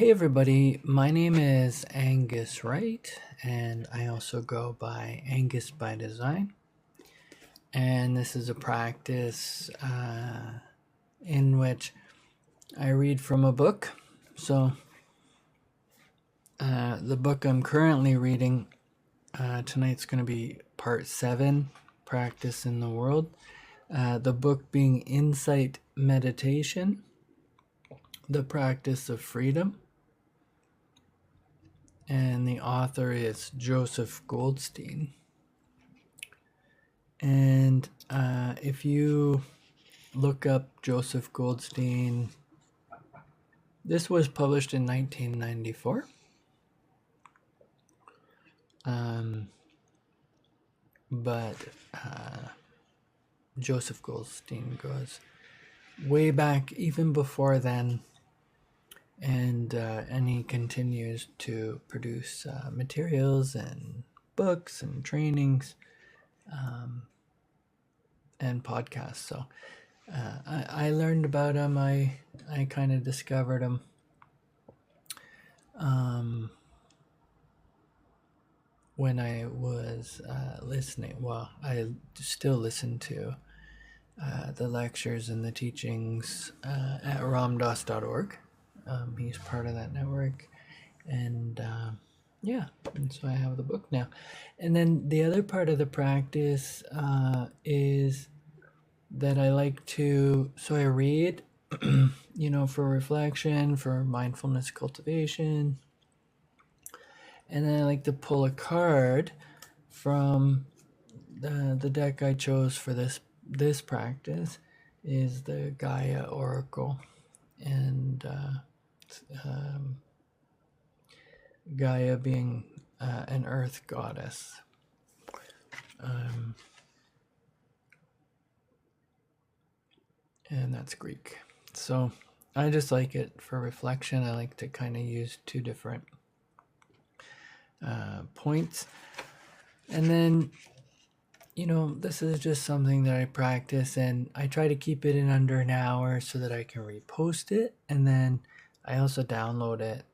Hey everybody, my name is Angus Wright, and I also go by Angus by Design. And this is a practice in which I read from a book. So the book I'm currently reading tonight's going to be part 7, Practice in the World. The book being Insight Meditation, the Practice of Freedom. And the author is Joseph Goldstein. And if you look up Joseph Goldstein, this was published in 1994. But Joseph Goldstein goes way back even before then. And he continues to produce materials and books and trainings and podcasts. So I learned about him. I kind of discovered him when I was listening. Well, I still listen to the lectures and the teachings at ramdas.org. He's part of that network, and and so I have the book now. And then the other part of the practice is that I like to, so I read, for reflection, for mindfulness cultivation, and then I like to pull a card from the deck I chose for this practice is the Gaia Oracle, and Gaia being an earth goddess. And that's Greek. So I just like it for reflection. I like to kind of use two different points. And then, this is just something that I practice, and I try to keep it in under an hour so that I can repost it. And then I also download it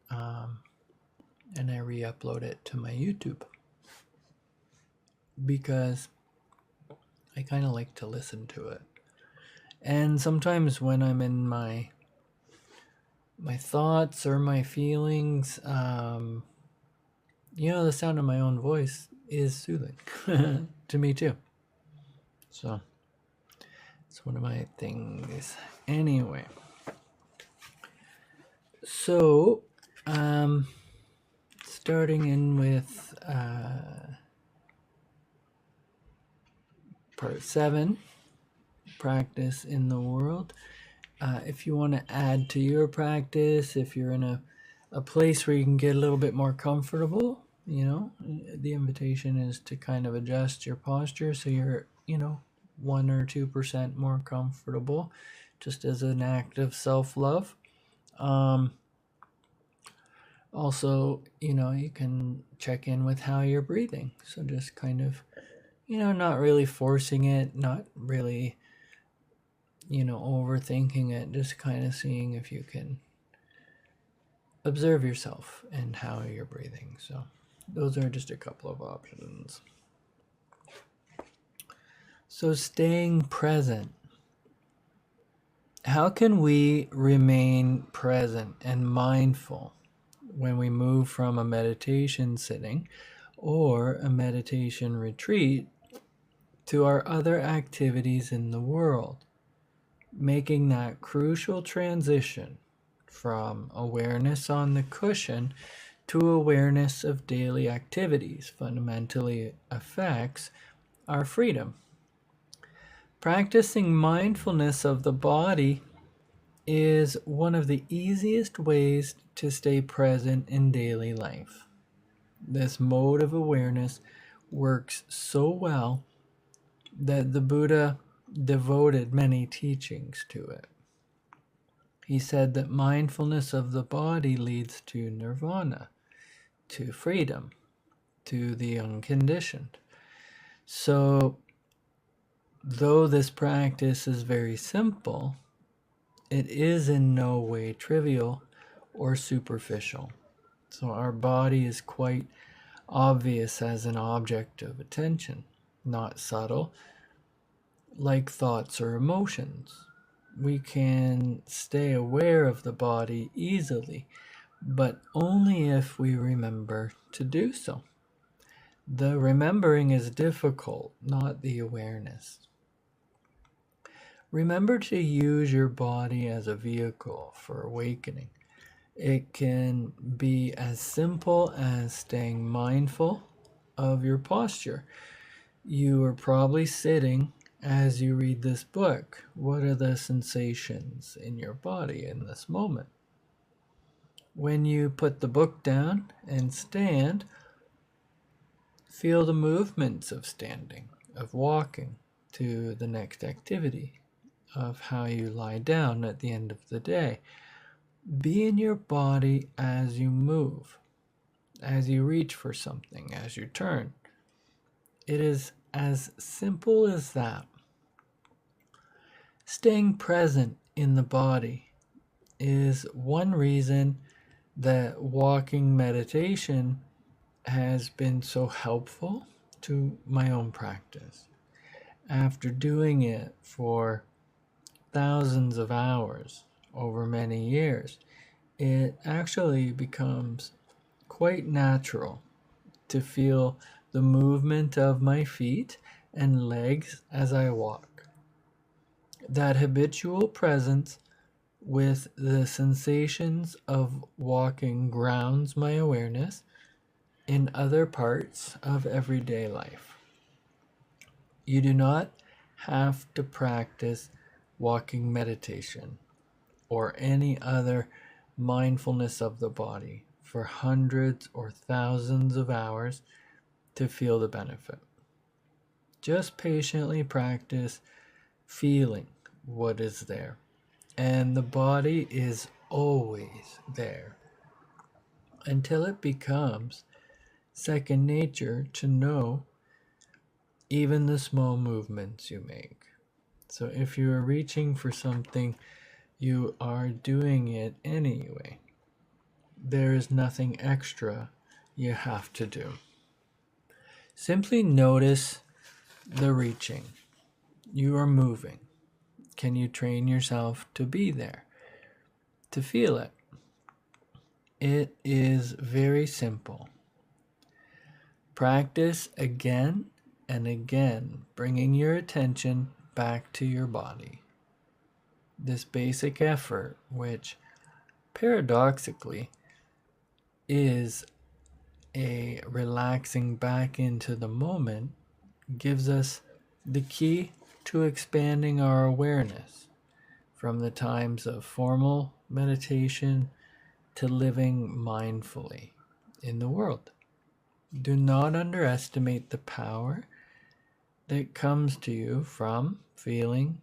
and I re-upload it to my YouTube, because I kind of like to listen to it. And sometimes when I'm in my thoughts or my feelings, the sound of my own voice is soothing to me too. So it's one of my things. Anyway, so starting in with part 7, practice in the world. If you want to add to your practice, if you're in a place where you can get a little bit more comfortable, the invitation is to kind of adjust your posture so you're 1 or 2% more comfortable, just as an act of self-love. Also, you can check in with how you're breathing, so just kind of not really forcing it, not really overthinking it, just kind of seeing if you can observe yourself and how you're breathing. So those are just a couple of options. So staying present. How can we remain present and mindful when we move from a meditation sitting or a meditation retreat to our other activities in the world, making that crucial transition from awareness on the cushion to awareness of daily activities fundamentally affects our freedom? Practicing mindfulness of the body is one of the easiest ways to stay present in daily life. This mode of awareness works so well that the Buddha devoted many teachings to it. He said that mindfulness of the body leads to nirvana, to freedom, to the unconditioned. So, though this practice is very simple, it is in no way trivial or superficial. So our body is quite obvious as an object of attention, not subtle, like thoughts or emotions. We can stay aware of the body easily, but only if we remember to do so. The remembering is difficult, not the awareness. Remember to use your body as a vehicle for awakening. It can be as simple as staying mindful of your posture. You are probably sitting as you read this book. What are the sensations in your body in this moment? When you put the book down and stand, feel the movements of standing, of walking to the next activity, of how you lie down at the end of the day. Be in your body as you move, as you reach for something, as you turn. It is as simple as that. Staying present in the body is one reason that walking meditation has been so helpful to my own practice. After doing it for thousands of hours over many years, it actually becomes quite natural to feel the movement of my feet and legs as I walk. That habitual presence with the sensations of walking grounds my awareness in other parts of everyday life. You do not have to practice walking meditation or any other mindfulness of the body for hundreds or thousands of hours to feel the benefit. Just patiently practice feeling what is there, and the body is always there until it becomes second nature to know even the small movements you make. So if you are reaching for something, you are doing it anyway. There is nothing extra you have to do. Simply notice the reaching. You are moving. Can you train yourself to be there, to feel it? It is very simple. Practice again and again, bringing your attention back to your body. This basic effort, which paradoxically is a relaxing back into the moment, gives us the key to expanding our awareness from the times of formal meditation to living mindfully in the world. Do not underestimate the power that comes to you from feeling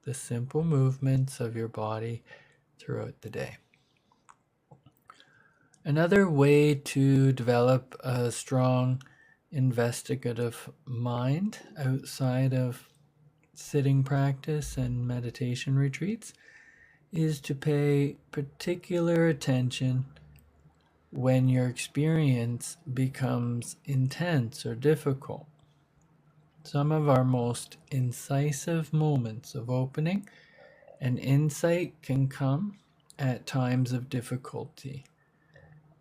the simple movements of your body throughout the day. Another way to develop a strong investigative mind outside of sitting practice and meditation retreats is to pay particular attention when your experience becomes intense or difficult. Some of our most incisive moments of opening and insight can come at times of difficulty.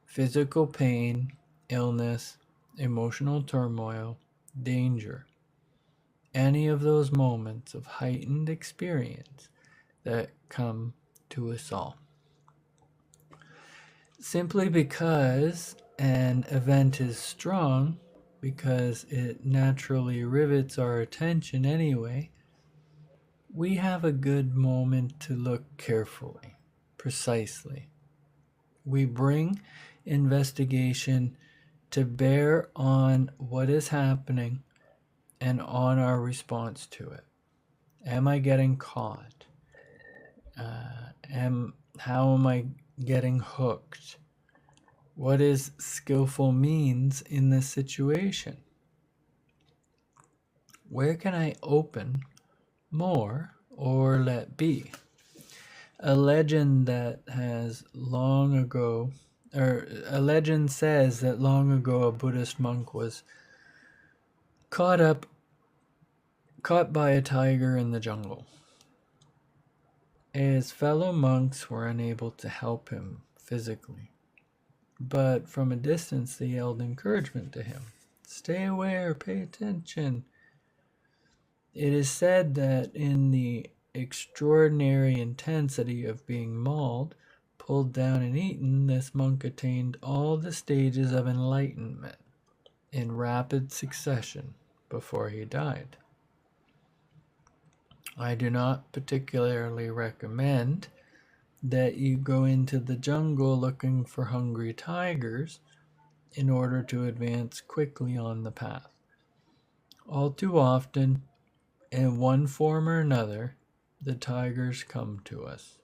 Physical pain, illness, emotional turmoil, danger. Any of those moments of heightened experience that come to us all. Simply because an event is strong, because it naturally rivets our attention anyway, we have a good moment to look carefully, precisely. We bring investigation to bear on what is happening and on our response to it. Am I getting caught? How am I getting hooked? What is skillful means in this situation? Where can I open more or let be? A legend that has long ago, or a legend says that long ago a Buddhist monk was caught by a tiger in the jungle. His fellow monks were unable to help him physically, but from a distance they yelled encouragement to him. Stay aware, pay attention. It is said that in the extraordinary intensity of being mauled, pulled down, and eaten, this monk attained all the stages of enlightenment in rapid succession before he died. I do not particularly recommend that you go into the jungle looking for hungry tigers in order to advance quickly on the path. All too often, in one form or another, the tigers come to us.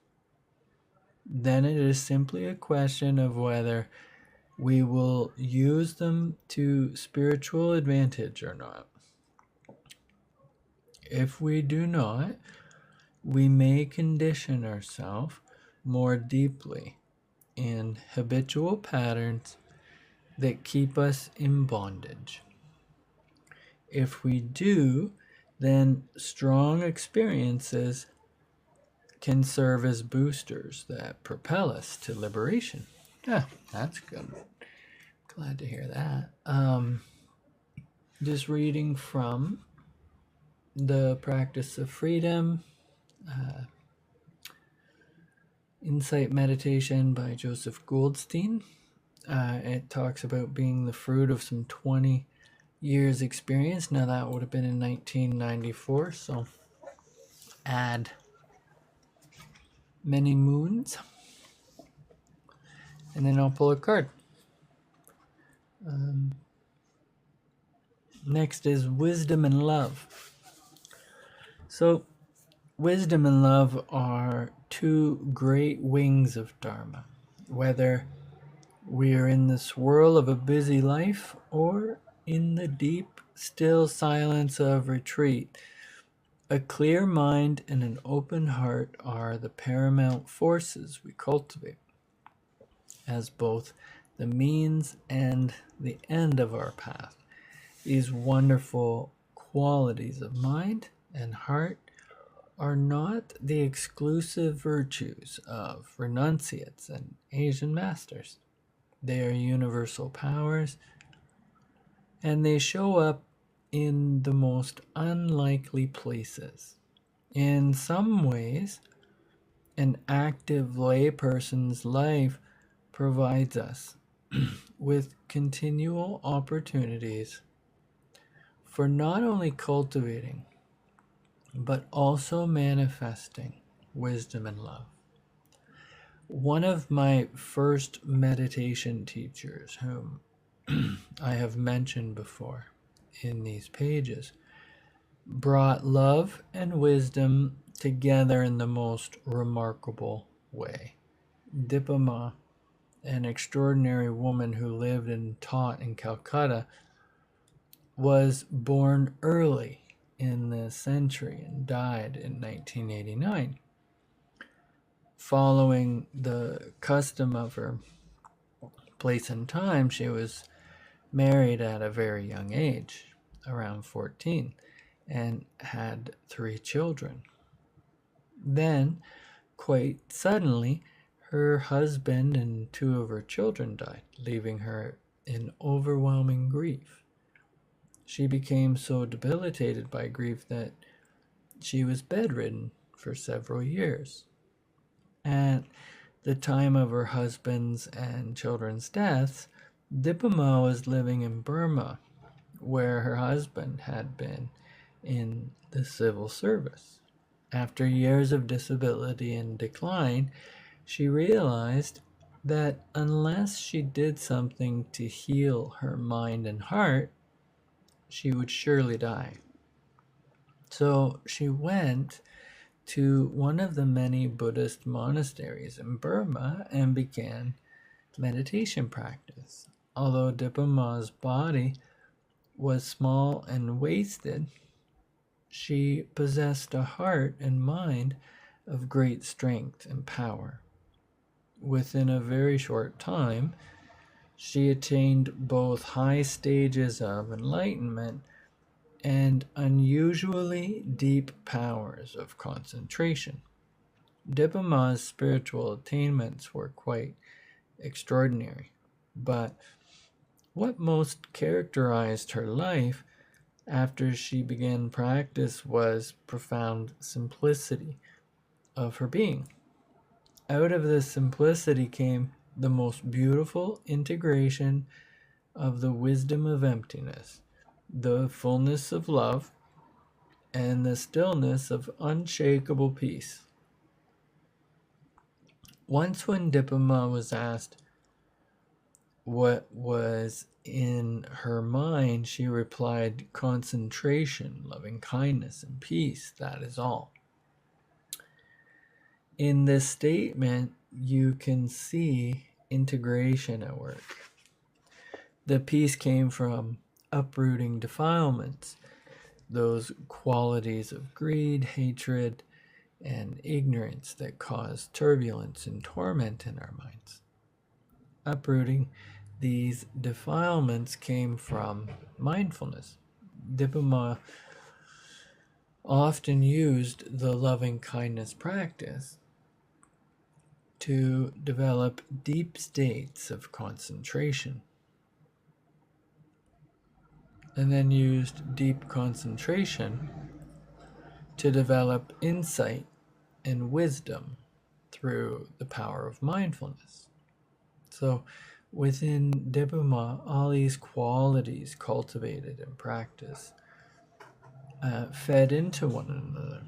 Then it is simply a question of whether we will use them to spiritual advantage or not. If we do not, we may condition ourselves more deeply in habitual patterns that keep us in bondage. If we do, then strong experiences can serve as boosters that propel us to liberation. Yeah, that's good. Glad to hear that. Just reading from The Practice of Freedom, Insight Meditation by Joseph Goldstein. It talks about being the fruit of some 20 years experience. Now that would have been in 1994, so add many moons. And then I'll pull a card. Next is wisdom and love. So wisdom and love are two great wings of Dharma. Whether we are in the swirl of a busy life or in the deep, still silence of retreat, a clear mind and an open heart are the paramount forces we cultivate as both the means and the end of our path. These wonderful qualities of mind and heart are not the exclusive virtues of renunciates and Asian masters. They are universal powers, and they show up in the most unlikely places. In some ways, an active layperson's life provides us with continual opportunities for not only cultivating, but also manifesting wisdom and love. One of my first meditation teachers, whom I have mentioned before in these pages, brought love and wisdom together in the most remarkable way. Dipa Ma, an extraordinary woman who lived and taught in Calcutta, was born early in the century and died in 1989. Following the custom of her place and time, she was married at a very young age, around 14, and had 3 children. Then, quite suddenly, her husband and 2 of her children died, leaving her in overwhelming grief. She became so debilitated by grief that she was bedridden for several years. At the time of her husband's and children's deaths, Dipa Ma was living in Burma, where her husband had been in the civil service. After years of disability and decline, she realized that unless she did something to heal her mind and heart, she would surely die. So she went to one of the many Buddhist monasteries in Burma and began meditation practice. Although Dipa Ma's body was small and wasted, she possessed a heart and mind of great strength and power. Within a very short time, she attained both high stages of enlightenment and unusually deep powers of concentration. Dipama's spiritual attainments were quite extraordinary, but what most characterized her life after she began practice was profound simplicity of her being. Out of this simplicity came the most beautiful integration of the wisdom of emptiness, the fullness of love, and the stillness of unshakable peace. Once when Dipama was asked what was in her mind, she replied, concentration, loving kindness, and peace, that is all. In this statement, you can see integration at work. The peace came from uprooting defilements, those qualities of greed, hatred, and ignorance that cause turbulence and torment in our minds. Uprooting these defilements came from mindfulness. Dipama often used the loving kindness practice to develop deep states of concentration, and then used deep concentration to develop insight and wisdom through the power of mindfulness. So within Dipama, all these qualities cultivated and practiced fed into one another.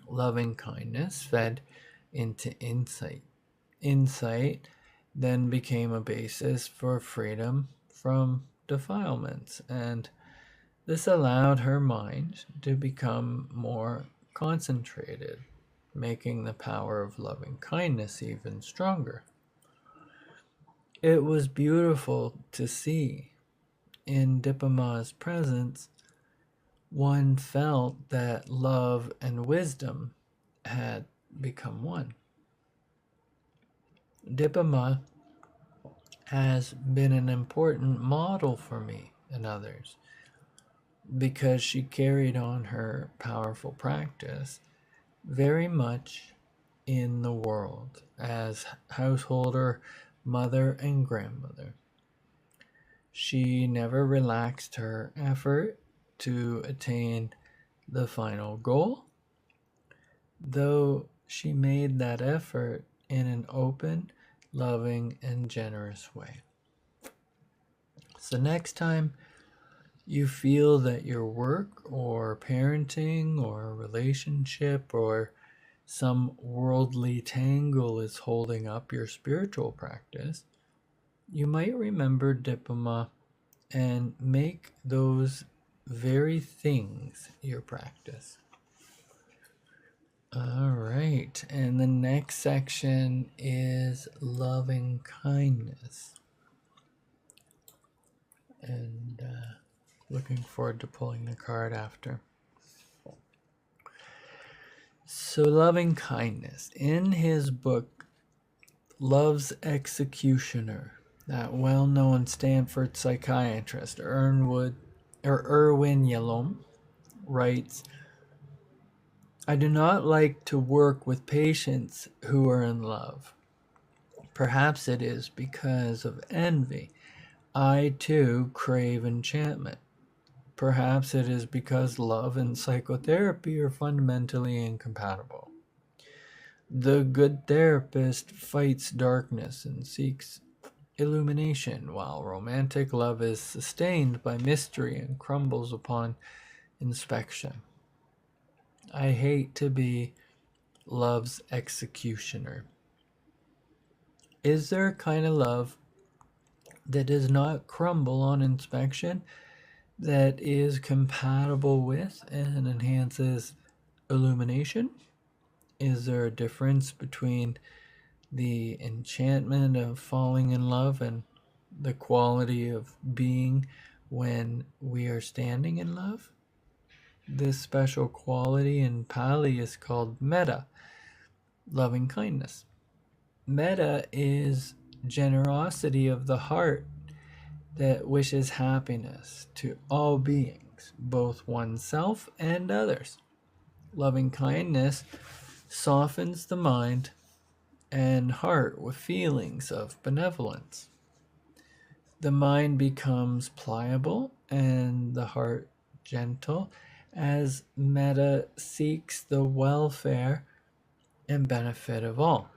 Loving kindness fed into insight. Insight then became a basis for freedom from defilements, and this allowed her mind to become more concentrated, making the power of loving kindness even stronger. It was beautiful to see. In Dipama's presence, one felt that love and wisdom had become one. Dipama has been an important model for me and others because she carried on her powerful practice very much in the world as householder, mother, and grandmother. She never relaxed her effort to attain the final goal, though she made that effort in an open, loving, and generous way. So next time you feel that your work or parenting or relationship or some worldly tangle is holding up your spiritual practice, you might remember Dipama and make those very things your practice. All right, and the next section is loving kindness. And looking forward to pulling the card after. So loving kindness. In his book, Love's Executioner, that well-known Stanford psychiatrist Erwin Yalom writes, I do not like to work with patients who are in love. Perhaps it is because of envy. I too crave enchantment. Perhaps it is because love and psychotherapy are fundamentally incompatible. The good therapist fights darkness and seeks illumination, while romantic love is sustained by mystery and crumbles upon inspection. I hate to be love's executioner. Is there a kind of love that does not crumble on inspection, that is compatible with and enhances illumination? Is there a difference between the enchantment of falling in love and the quality of being when we are standing in love? This special quality in Pali is called metta, loving kindness. Metta is generosity of the heart that wishes happiness to all beings, both oneself and others. Loving kindness softens the mind and heart with feelings of benevolence. The mind becomes pliable and the heart gentle as metta seeks the welfare and benefit of all.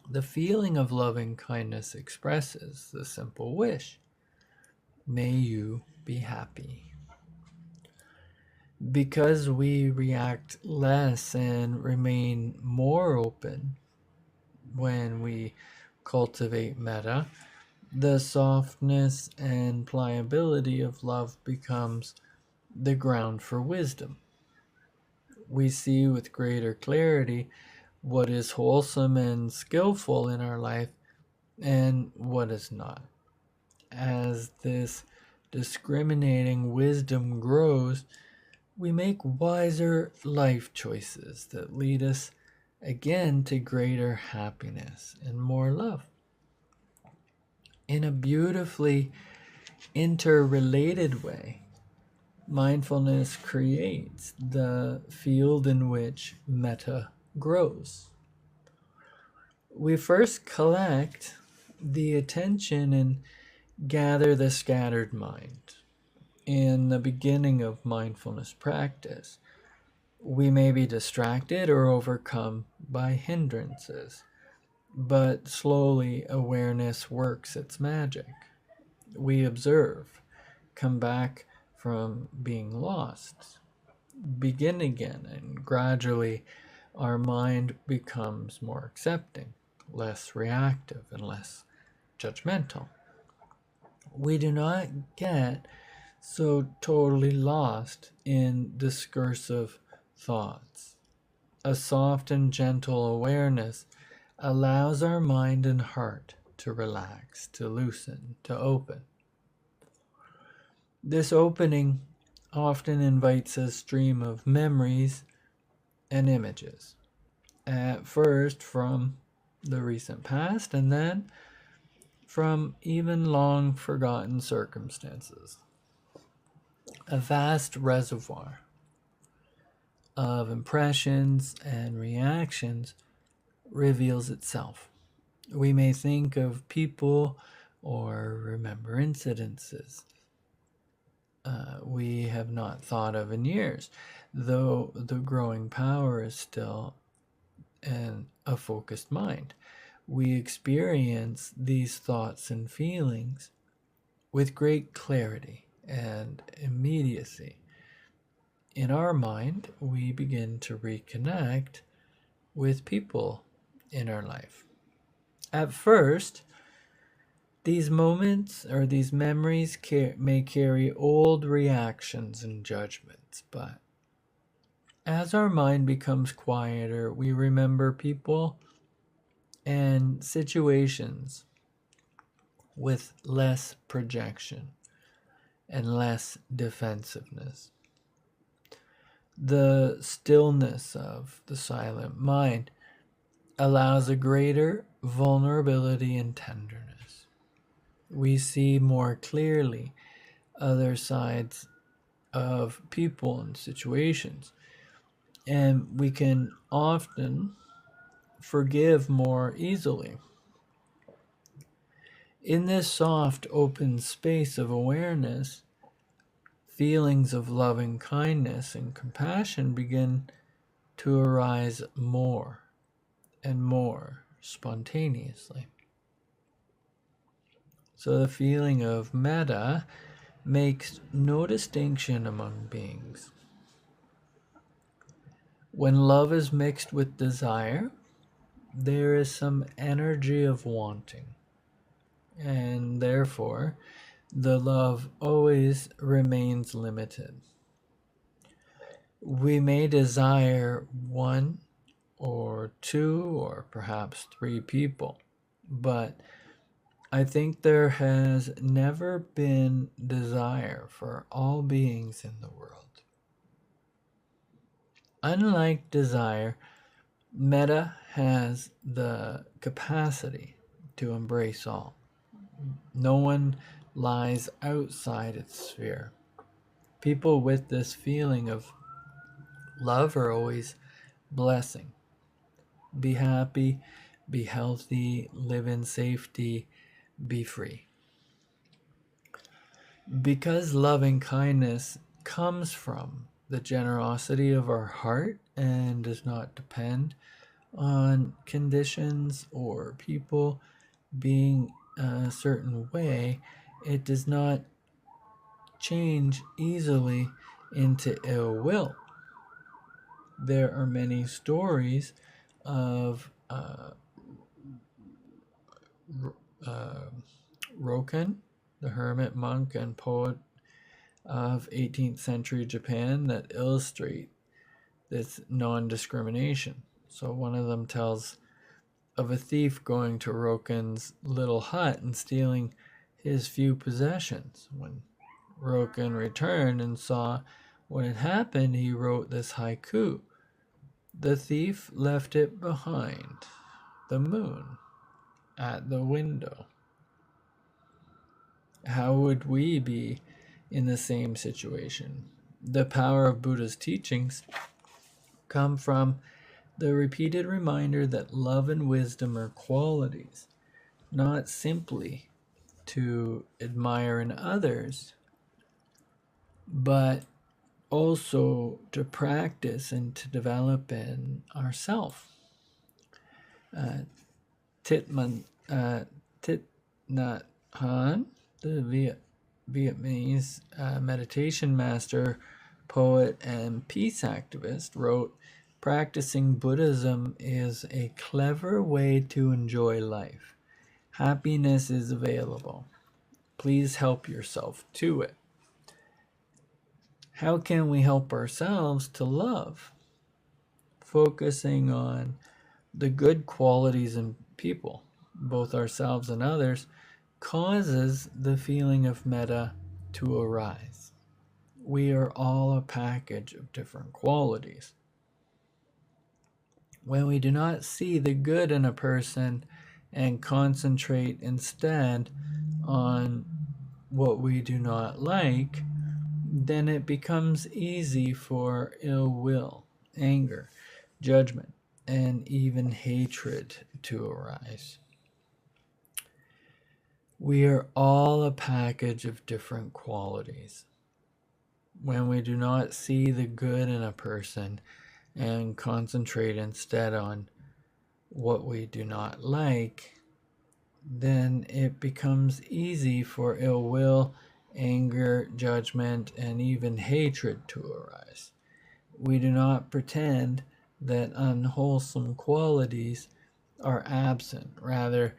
The feeling of loving kindness expresses the simple wish, may you be happy. Because we react less and remain more open when we cultivate metta, the softness and pliability of love becomes the ground for wisdom. We see with greater clarity what is wholesome and skillful in our life and what is not. As this discriminating wisdom grows, we make wiser life choices that lead us again to greater happiness and more love. In a beautifully interrelated way, mindfulness creates the field in which metta grows. We first collect the attention and gather the scattered mind. In the beginning of mindfulness practice, we may be distracted or overcome by hindrances, but slowly awareness works its magic. We observe, come back from being lost, begin again, and gradually our mind becomes more accepting, less reactive, and less judgmental. We do not get so totally lost in discursive thoughts. A soft and gentle awareness allows our mind and heart to relax, to loosen, to open. This opening often invites a stream of memories and images, at first from the recent past and then from even long forgotten circumstances. A vast reservoir of impressions and reactions reveals itself. We may think of people or remember incidences we have not thought of in years, though the growing power is still in a focused mind. We experience these thoughts and feelings with great clarity and immediacy. In our mind, we begin to reconnect with people in our life. At first, these moments or these memories may carry old reactions and judgments, but as our mind becomes quieter, we remember people and situations with less projection and less defensiveness. The stillness of the silent mind allows a greater vulnerability and tenderness. We see more clearly other sides of people and situations, and we can often forgive more easily. In this soft, open space of awareness, feelings of loving kindness and compassion begin to arise more and more spontaneously. So the feeling of metta makes no distinction among beings. When love is mixed with desire, there is some energy of wanting, and therefore the love always remains limited. We may desire one or two or perhaps three people, but I think there has never been desire for all beings in the world. Unlike desire, metta has the capacity to embrace all. No one lies outside its sphere. People with this feeling of love are always blessing. Be happy, be healthy, live in safety, be free. Because loving kindness comes from the generosity of our heart and does not depend on conditions or people being a certain way, it does not change easily into ill will. There are many stories of Roken, the hermit monk and poet of 18th century Japan, that illustrate this non-discrimination. So one of them tells of a thief going to Roken's little hut and stealing his few possessions. When Roken returned and saw what had happened, he wrote this haiku: "The thief left it behind, the moon at the window." How would we be in the same situation? The power of Buddha's teachings come from the repeated reminder that love and wisdom are qualities, not simply to admire in others, but also to practice and to develop in ourself. Thich Nhat Hanh, the Vietnamese meditation master, poet, and peace activist, wrote, "Practicing Buddhism is a clever way to enjoy life. Happiness is available. Please help yourself to it." How can we help ourselves to love? Focusing on the good qualities in people, both ourselves and others, causes the feeling of metta to arise. We are all a package of different qualities. When we do not see the good in a person and concentrate instead on what we do not like, then it becomes easy for ill will, anger, judgment, and even hatred to arise. We are all a package of different qualities. When we do not see the good in a person and concentrate instead on what we do not like, then it becomes easy for ill will, anger, judgment, and even hatred to arise. We do not pretend that unwholesome qualities are absent. Rather,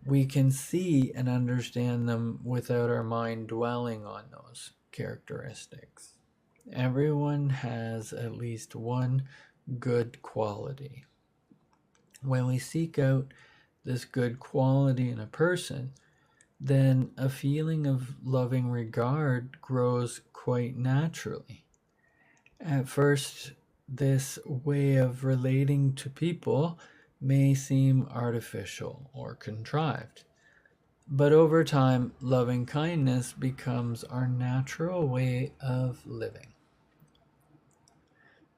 we can see and understand them without our mind dwelling on those characteristics. Everyone has at least one good quality. When we seek out this good quality in a person, then a feeling of loving regard grows quite naturally. At first, this way of relating to people may seem artificial or contrived, but over time, loving kindness becomes our natural way of living.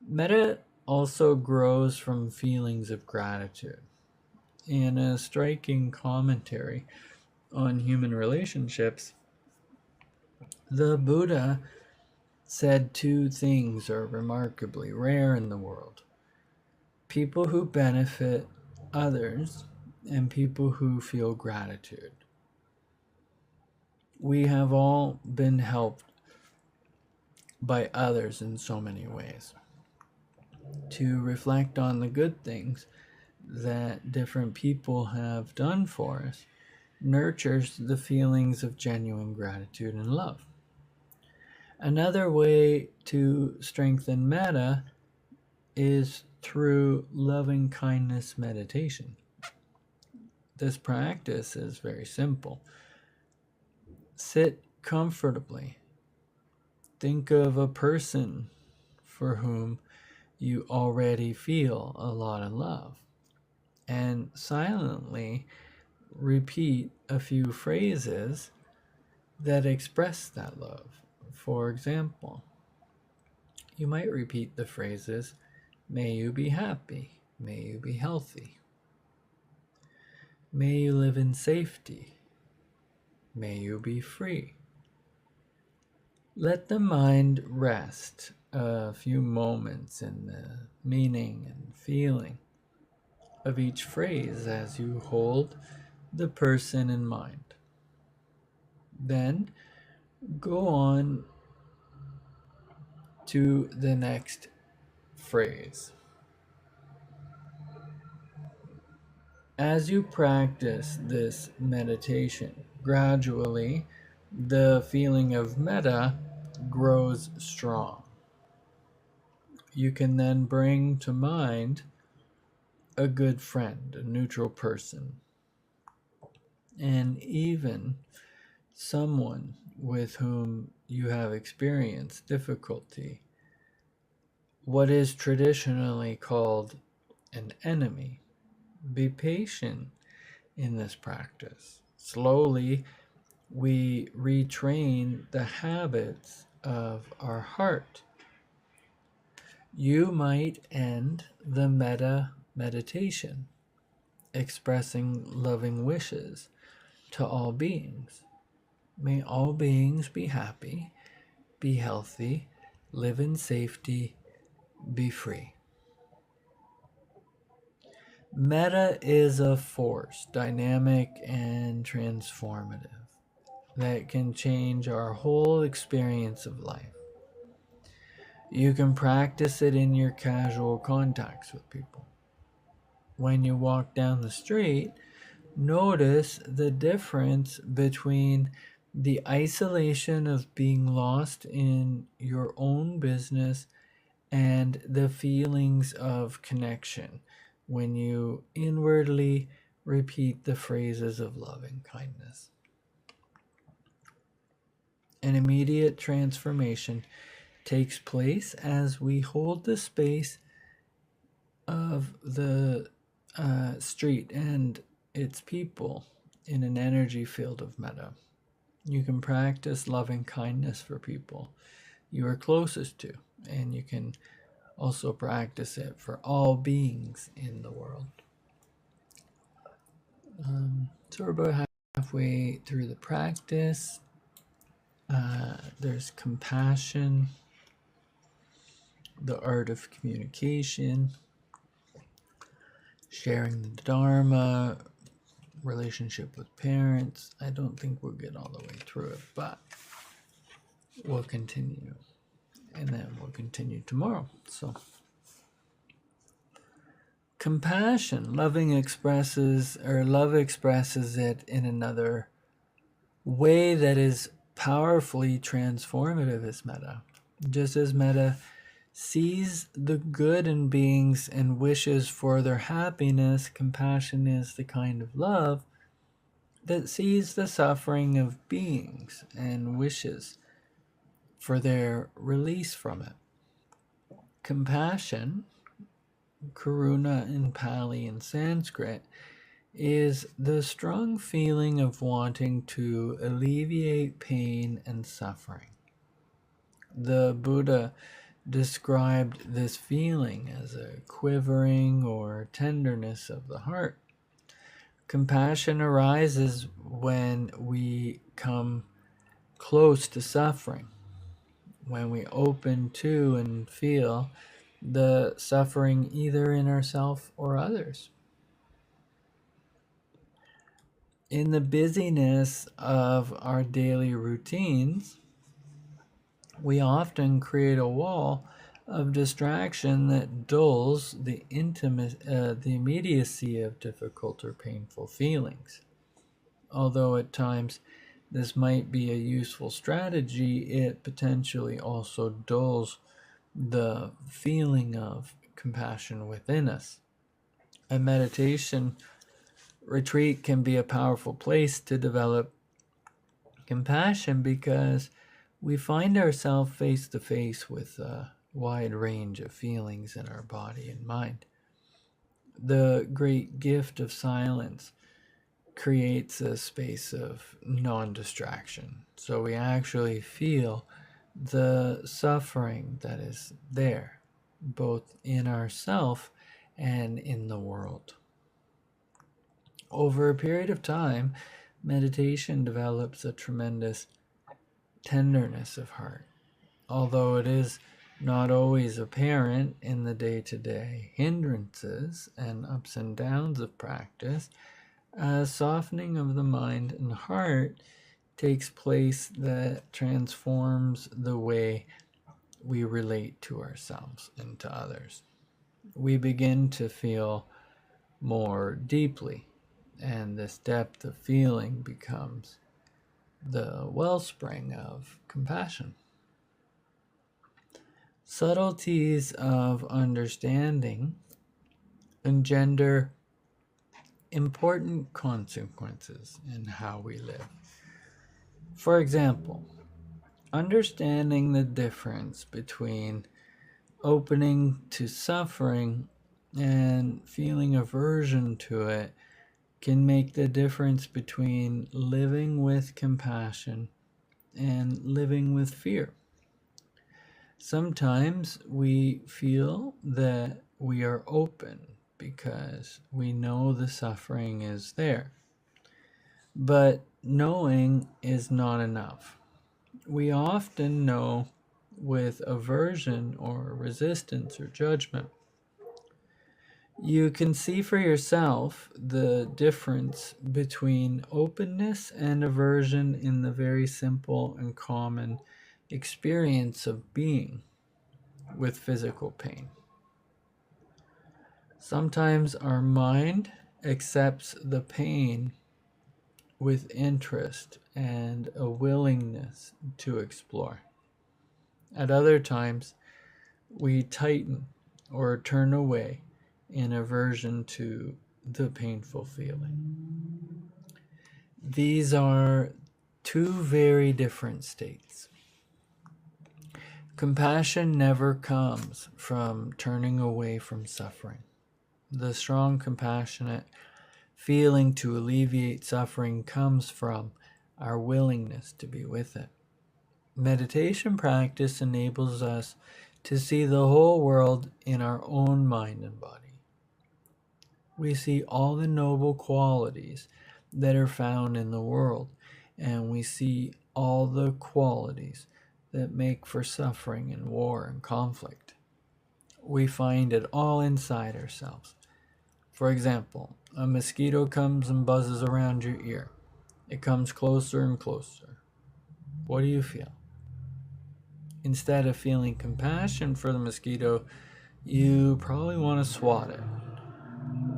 Metta also grows from feelings of gratitude. In a striking commentary on human relationships, the Buddha said two things are remarkably rare in the world: people who benefit others and people who feel gratitude. We have all been helped by others in so many ways. To reflect on the good things that different people have done for us nurtures the feelings of genuine gratitude and love. Another way to strengthen metta is through loving kindness meditation. This practice is very simple. Sit comfortably. Think of a person for whom you already feel a lot of love, and silently repeat a few phrases that express that love. For example, you might repeat the phrases, "May you be happy. May you be healthy. May you live in safety. May you be free." Let the mind rest a few moments in the meaning and feeling of each phrase as you hold the person in mind. Then go on to the next phrase. As you practice this meditation, gradually the feeling of metta grows strong. You can then bring to mind a good friend, a neutral person, and even someone with whom you have experienced difficulty, what is traditionally called an enemy. Be patient in this practice. Slowly, we retrain the habits of our heart. You might end the metta meditation expressing loving wishes to all beings. May all beings be happy, be healthy, live in safety, be free. Metta is a force, dynamic and transformative, that can change our whole experience of life. You can practice it in your casual contacts with people. When you walk down the street, notice the difference between the isolation of being lost in your own business and the feelings of connection when you inwardly repeat the phrases of loving kindness. An immediate transformation takes place as we hold the space of the street and its people in an energy field of metta. You can practice loving kindness for people you are closest to, and you can also practice it for all beings in the world. So we're about halfway through the practice. There's compassion, the art of communication, sharing the Dharma, relationship with parents. I don't think we'll get all the way through it, but we'll continue. And then we'll continue tomorrow. So, compassion, love expresses it in another way that is powerfully transformative as metta. Just as metta sees the good in beings and wishes for their happiness, compassion is the kind of love that sees the suffering of beings and wishes for their release from it. Compassion, karuna in Pali and Sanskrit, is the strong feeling of wanting to alleviate pain and suffering. The Buddha described this feeling as a quivering or tenderness of the heart. Compassion arises when we come close to suffering, when we open to and feel the suffering either in ourselves or others. In the busyness of our daily routines, we often create a wall of distraction that dulls the immediacy of difficult or painful feelings. Although at times this might be a useful strategy, it potentially also dulls the feeling of compassion within us. A meditation Retreat can be a powerful place to develop compassion because we find ourselves face to face with a wide range of feelings in our body and mind. The great gift of silence creates a space of non-distraction. So we actually feel the suffering that is there, both in ourself and in the world. Over a period of time, meditation develops a tremendous tenderness of heart, although it is not always apparent in the day-to-day hindrances and ups and downs of practice. A softening of the mind and heart takes place that transforms the way we relate to ourselves and to others. We begin to feel more deeply, and this depth of feeling becomes the wellspring of compassion. Subtleties of understanding engender important consequences in how we live. For example, understanding the difference between opening to suffering and feeling aversion to it can make the difference between living with compassion and living with fear. Sometimes we feel that we are open because we know the suffering is there. But knowing is not enough. We often know with aversion or resistance or judgment. You can see for yourself the difference between openness and aversion in the very simple and common experience of being with physical pain. Sometimes our mind accepts the pain with interest and a willingness to explore. At other times, we tighten or turn away in aversion to the painful feeling. These are two very different states. Compassion never comes from turning away from suffering. The strong, compassionate feeling to alleviate suffering comes from our willingness to be with it. Meditation practice enables us to see the whole world in our own mind and body. We see all the noble qualities that are found in the world, and we see all the qualities that make for suffering and war and conflict. We find it all inside ourselves. For example, a mosquito comes and buzzes around your ear. It comes closer and closer. What do you feel? Instead of feeling compassion for the mosquito, you probably want to swat it.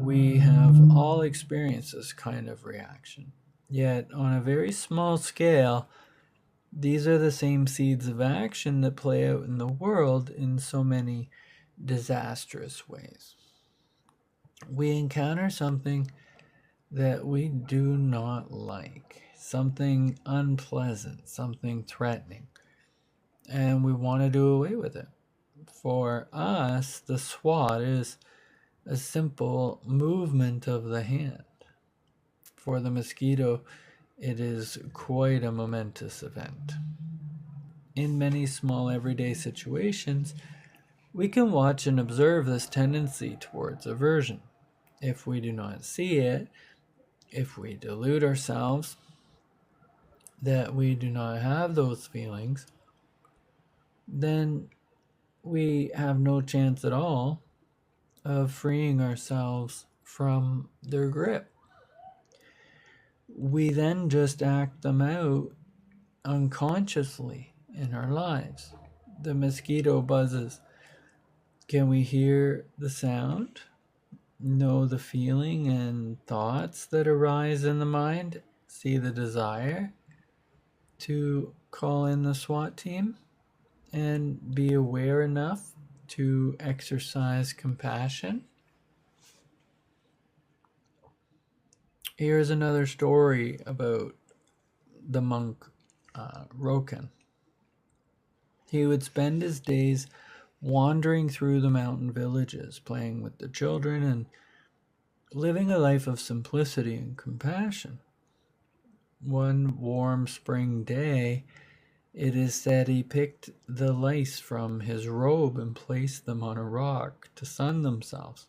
We have all experienced this kind of reaction. Yet, on a very small scale, these are the same seeds of action that play out in the world in so many disastrous ways. We encounter something that we do not like, something unpleasant, something threatening, and we want to do away with it. For us, the swat is a simple movement of the hand. For the mosquito, it is quite a momentous event. In many small everyday situations, we can watch and observe this tendency towards aversion. If we do not see it, if we delude ourselves that we do not have those feelings, then we have no chance at all of freeing ourselves from their grip. We then just act them out unconsciously in our lives. The mosquito buzzes. Can we hear the sound? Know the feeling and thoughts that arise in the mind? See the desire to call in the SWAT team? And be aware enough to exercise compassion? Here's another story about the monk Roken. He would spend his days wandering through the mountain villages, playing with the children, and living a life of simplicity and compassion. One warm spring day, it is said he picked the lice from his robe and placed them on a rock to sun themselves.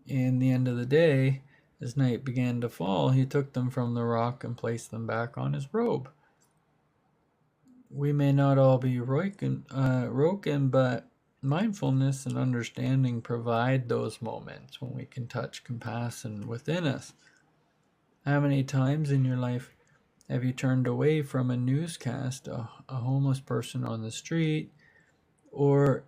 In the end of the day, as night began to fall, he took them from the rock and placed them back on his robe. We may not all be Roken, but mindfulness and understanding provide those moments when we can touch compassion within us. How many times in your life have you turned away from a newscast, a homeless person on the street, or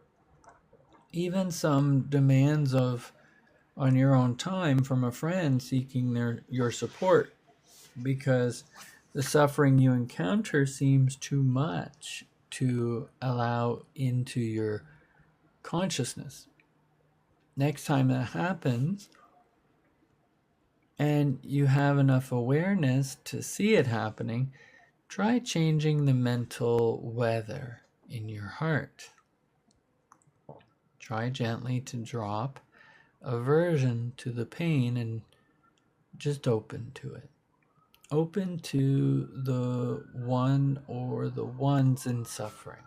even some demands on your own time from a friend seeking your support because the suffering you encounter seems too much to allow into your consciousness? Next time that happens, and you have enough awareness to see it happening, try changing the mental weather in your heart. Try gently to drop aversion to the pain and just open to it. Open to the one or the ones in suffering.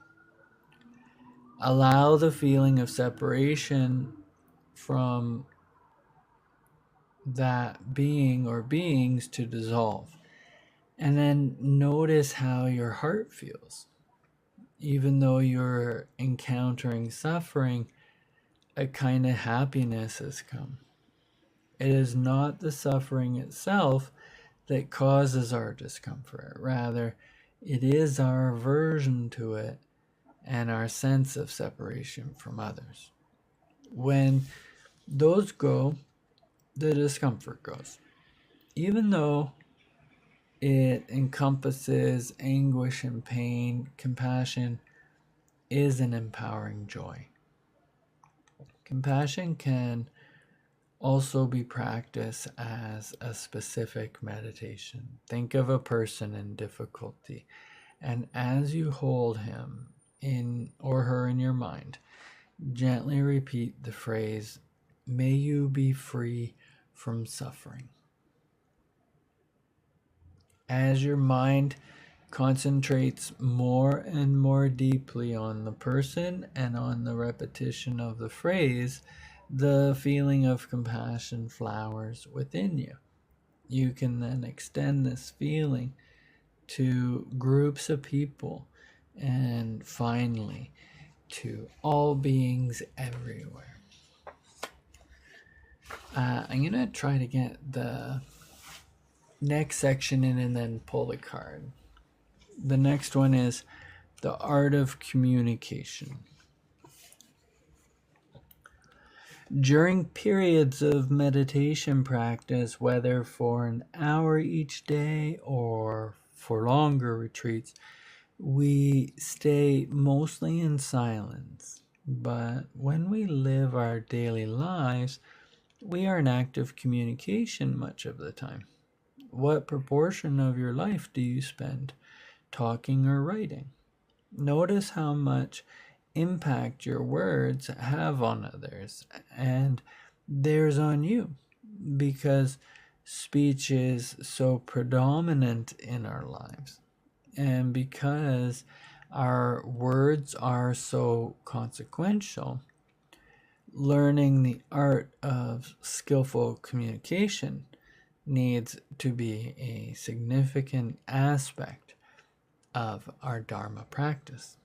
Allow the feeling of separation from that being or beings to dissolve. And then notice how your heart feels. Even though you're encountering suffering, a kind of happiness has come. It is not the suffering itself that causes our discomfort. Rather, it is our aversion to it and our sense of separation from others. When those go, the discomfort goes. Even though it encompasses anguish and pain, compassion is an empowering joy. Compassion can also be practiced as a specific meditation. Think of a person in difficulty, and as you hold him in or her in your mind, gently repeat the phrase, "May you be free from suffering." As your mind concentrates more and more deeply on the person and on the repetition of the phrase, the feeling of compassion flowers within you. You can then extend this feeling to groups of people and finally to all beings everywhere. I'm going to try to get the next section in and then pull a card. The next one is the art of communication. During periods of meditation practice, whether for an hour each day or for longer retreats, we stay mostly in silence. But when we live our daily lives, we are in active communication much of the time. What proportion of your life do you spend talking or writing? Notice how much impact your words have on others and theirs on you, because speech is so predominant in our lives and because our words are so consequential. Learning the art of skillful communication needs to be a significant aspect of our Dharma practice.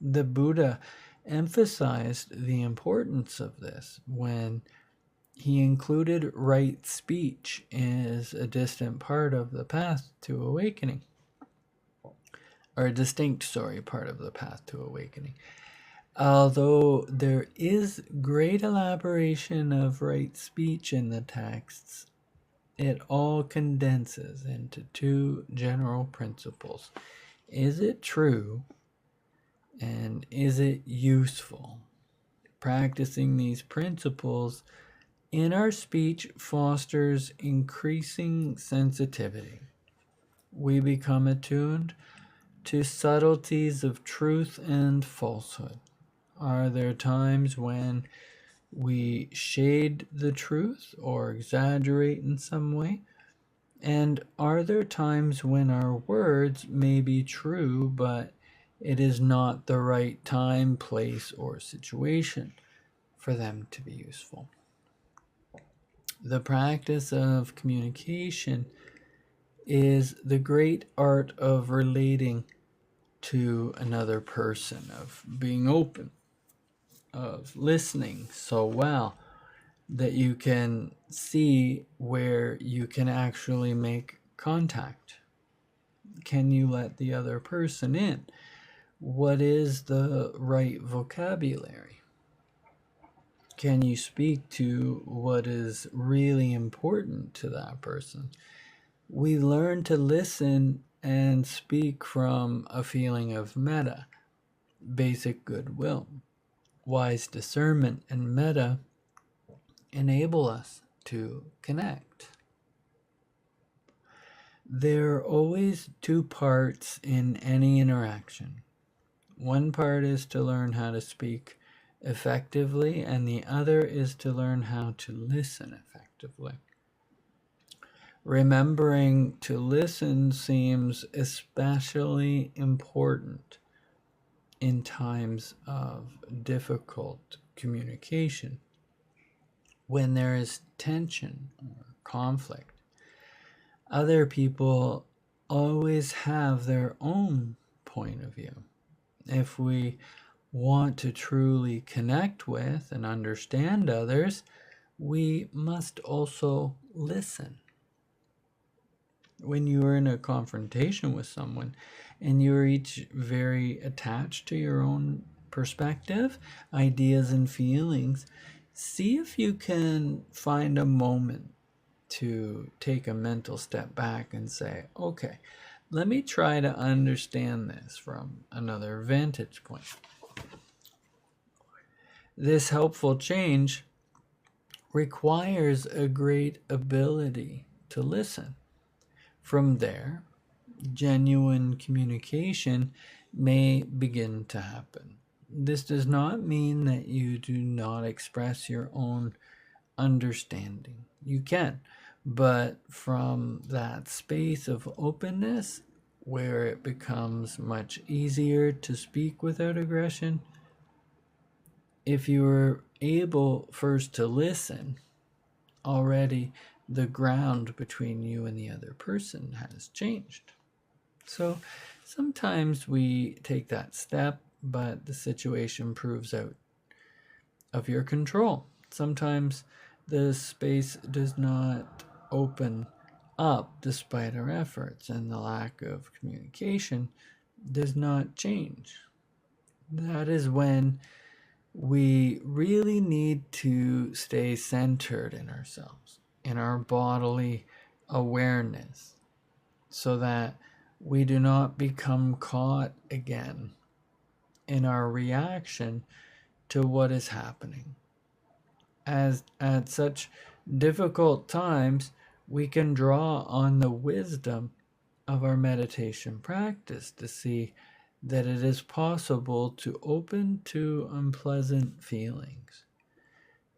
The Buddha emphasized the importance of this when he included right speech as a distant part of the path to awakening, or a distinct, part of the path to awakening. Although there is great elaboration of right speech in the texts, it all condenses into two general principles. Is it true? And is it useful? Practicing these principles Inner speech fosters increasing sensitivity. We become attuned to subtleties of truth and falsehood. Are there times when we shade the truth or exaggerate in some way? And are there times when our words may be true, but it is not the right time, place, or situation for them to be useful? The practice of communication is the great art of relating to another person, of being open, of listening so well that you can see where you can actually make contact. Can you let the other person in? What is the right vocabulary? Can you speak to what is really important to that person? We learn to listen and speak from a feeling of metta, basic goodwill. Wise discernment and metta enable us to connect. There are always two parts in any interaction. One part is to learn how to speak effectively, and the other is to learn how to listen effectively. Remembering to listen seems especially important in times of difficult communication, when there is tension or conflict. Other people always have their own point of view. If we want to truly connect with and understand others, we must also listen. When you are in a confrontation with someone and you are each very attached to your own perspective, ideas, and feelings, see if you can find a moment to take a mental step back and say, okay, let me try to understand this from another vantage point. This helpful change requires a great ability to listen. From there, genuine communication may begin to happen. This does not mean that you do not express your own understanding. You can, but from that space of openness where it becomes much easier to speak without aggression, if you are able first to listen, already the ground between you and the other person has changed. So sometimes we take that step, but the situation proves out of your control. Sometimes the space does not open up despite our efforts, and the lack of communication does not change. That is when we really need to stay centered in ourselves, in our bodily awareness, so that we do not become caught again in our reaction to what is happening. As at such difficult times, we can draw on the wisdom of our meditation practice to see that it is possible to open to unpleasant feelings,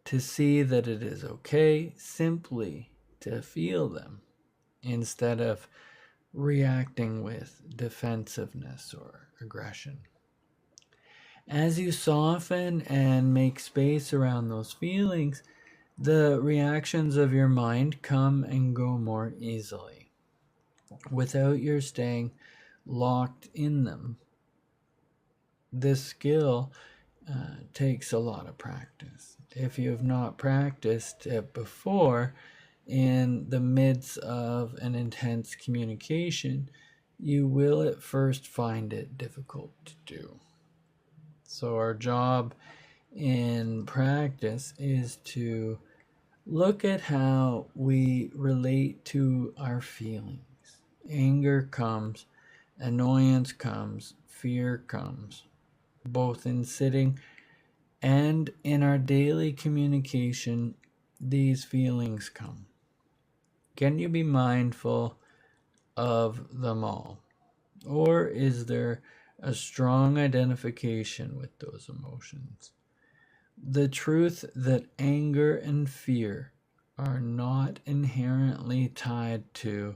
to see that it is okay simply to feel them instead of reacting with defensiveness or aggression. As you soften and make space around those feelings, the reactions of your mind come and go more easily without your staying locked in them. This skill takes a lot of practice. If you have not practiced it before, in the midst of an intense communication, you will at first find it difficult to do. So our job in practice is to look at how we relate to our feelings. Anger comes, annoyance comes, fear comes, both in sitting and in our daily communication. these feelings come? Can you be mindful of them all? Or is there a strong identification with those emotions? The truth that anger and fear are not inherently tied to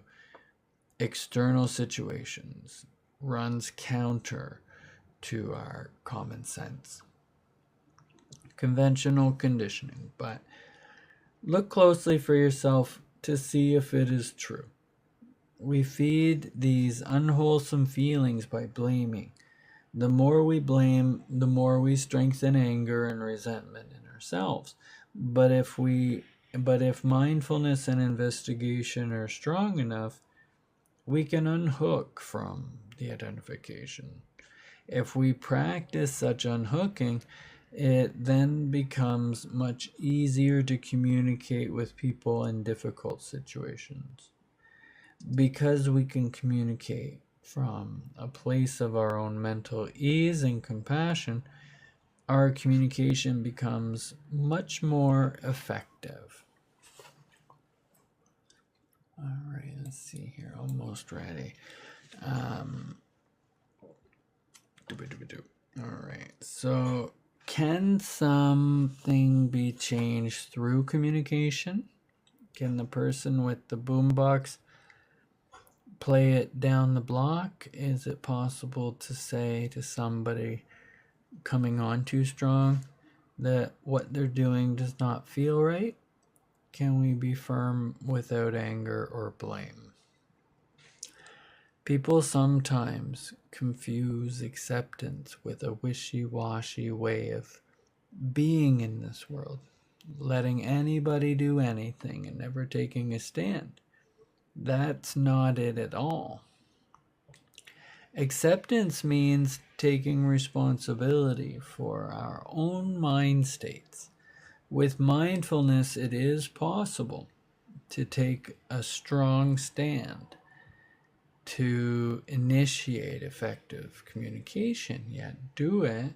external situations runs counter to our common sense, conventional conditioning. But look closely for yourself to see if it is true. We feed these unwholesome feelings by blaming. The more we blame, the more we strengthen anger and resentment in ourselves. But if mindfulness and investigation are strong enough, we can unhook from the identification. If we practice such unhooking, it then becomes much easier to communicate with people in difficult situations. Because we can communicate from a place of our own mental ease and compassion, our communication becomes much more effective. All right, let's see here. Almost ready. All right, so can something be changed through communication? Can the person with the boombox play it down the block? Is it possible to say to somebody coming on too strong that what they're doing does not feel right? Can we be firm without anger or blame? People sometimes confuse acceptance with a wishy-washy way of being in this world, letting anybody do anything and never taking a stand. That's not it at all. Acceptance means taking responsibility for our own mind states. With mindfulness, it is possible to take a strong stand, to initiate effective communication, yet do it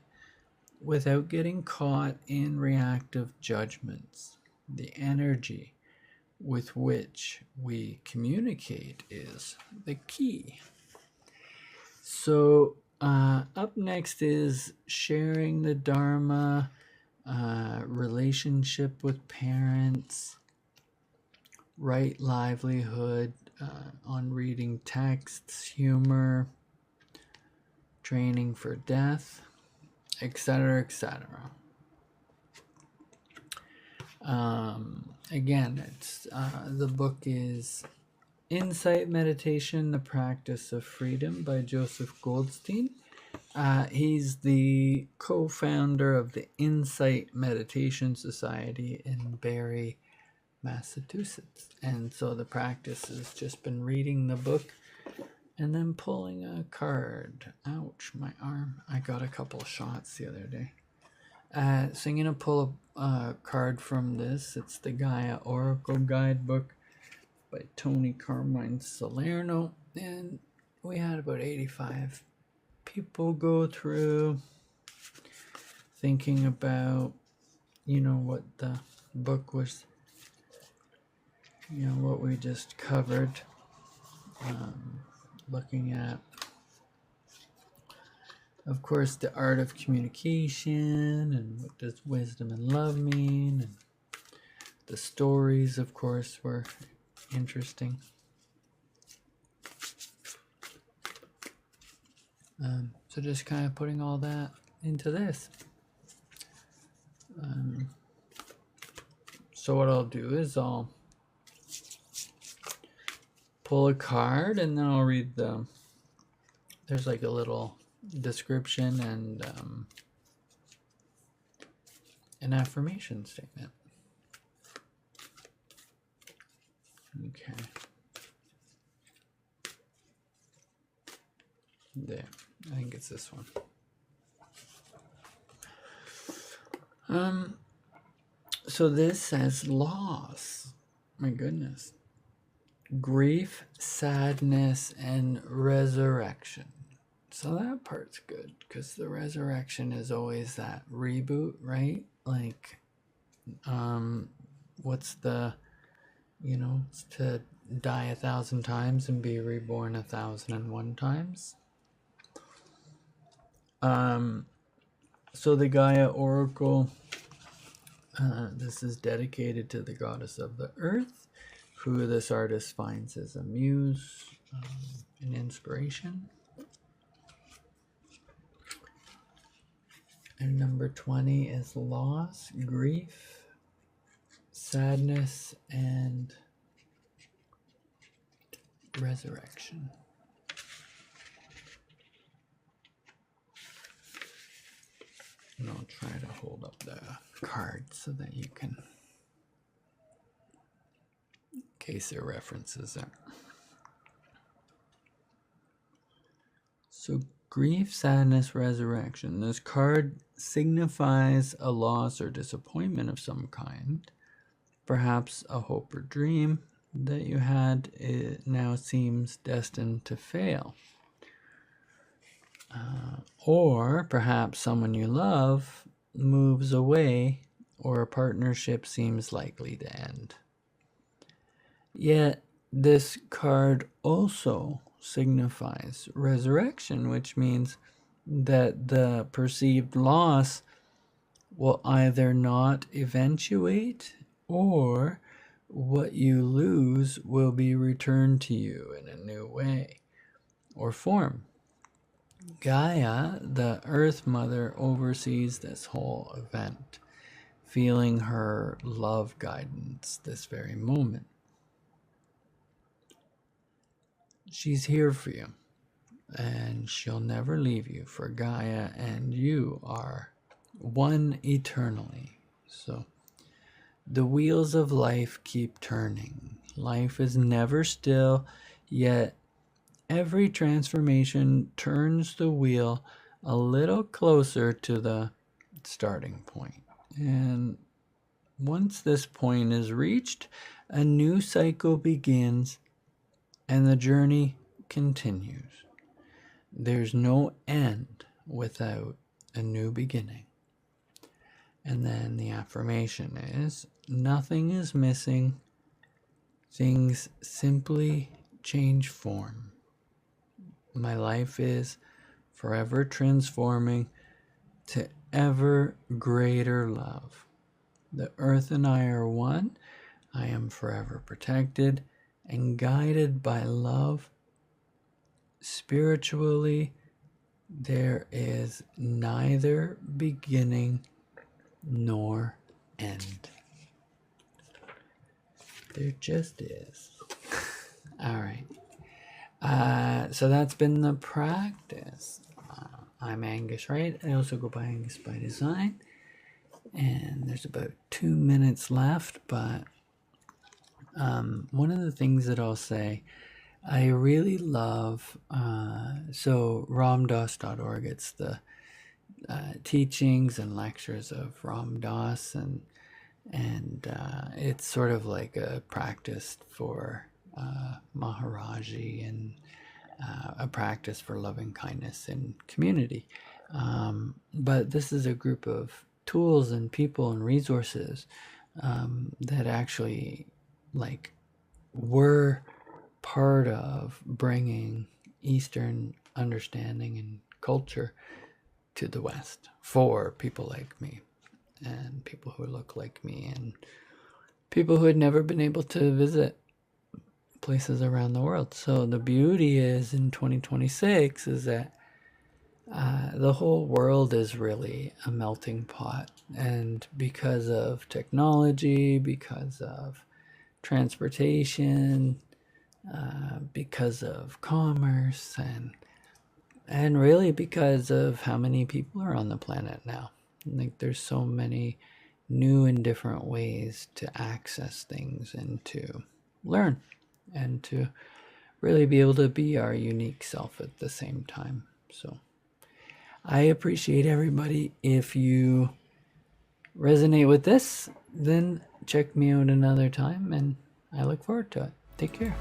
without getting caught in reactive judgments. The energy with which we communicate is the key. So up next is sharing the Dharma, relationship with parents, right livelihood, on reading texts, humor, training for death, etc., etc. Again, it's the book is Insight Meditation, The Practice of Freedom by Joseph Goldstein. He's the co-founder of the Insight Meditation Society in Barre, Massachusetts. And so the practice has just been reading the book and then pulling a card. Ouch, my arm. I got a couple shots the other day. So I'm going to pull a card from this. It's the Gaia Oracle Guidebook by Tony Carmine Salerno. And we had about 85 people go through thinking about, what the book was, what we just covered. Looking at, of course, the art of communication and what does wisdom and love mean. And the stories, of course, were interesting. So just kind of putting all that into this. So what I'll do is I'll pull a card and then I'll read there's like a little description and an affirmation statement. Okay. There. I think it's this one. So this says loss. My goodness. Grief, sadness, and resurrection. So that part's good because the resurrection is always that reboot, right? Like What's the, it's to die 1,000 times and be reborn 1,001 times. So the Gaia Oracle, this is dedicated to the goddess of the earth, who this artist finds as a muse, an inspiration. And number 20 is loss, grief, sadness, and resurrection. And I'll try to hold up the card so that you can, in case there are references there. So grief, sadness, resurrection. This card signifies a loss or disappointment of some kind. Perhaps a hope or dream that you had, it now seems destined to fail. Or perhaps someone you love moves away, or a partnership seems likely to end. Yet this card also signifies resurrection, which means that the perceived loss will either not eventuate, or what you lose will be returned to you in a new way or form. Gaia, the Earth Mother, oversees this whole event, feeling her love guidance this very moment. She's here for you, and she'll never leave you, for Gaia and you are one eternally. So the wheels of life keep turning. Life is never still, yet every transformation turns the wheel a little closer to the starting point. And once this point is reached, a new cycle begins and the journey continues. There's no end without a new beginning. And then the affirmation is, nothing is missing. Things simply change form. My life is forever transforming to ever greater love. The earth and I are one. I am forever protected and guided by love. Spiritually, there is neither beginning nor end. There just is. All right. So that's been the practice. I'm Angus, right? I also go by Angus by Design. And there's about 2 minutes left, but one of the things that I'll say, I really love, so ramdas.org, it's the teachings and lectures of Ram Dass, and it's sort of like a practice for Maharaji, and a practice for loving kindness in community. But this is a group of tools and people and resources that actually were part of bringing Eastern understanding and culture to the West for people like me, and people who look like me, and people who had never been able to visit places around the world. So the beauty is, in 2026, is that the whole world is really a melting pot, and because of technology, because of transportation, because of commerce, and really because of how many people are on the planet now. There's so many new and different ways to access things and to learn and to really be able to be our unique self at the same time. So I appreciate everybody. If you resonate with this, then check me out another time, and I look forward to it. Take care.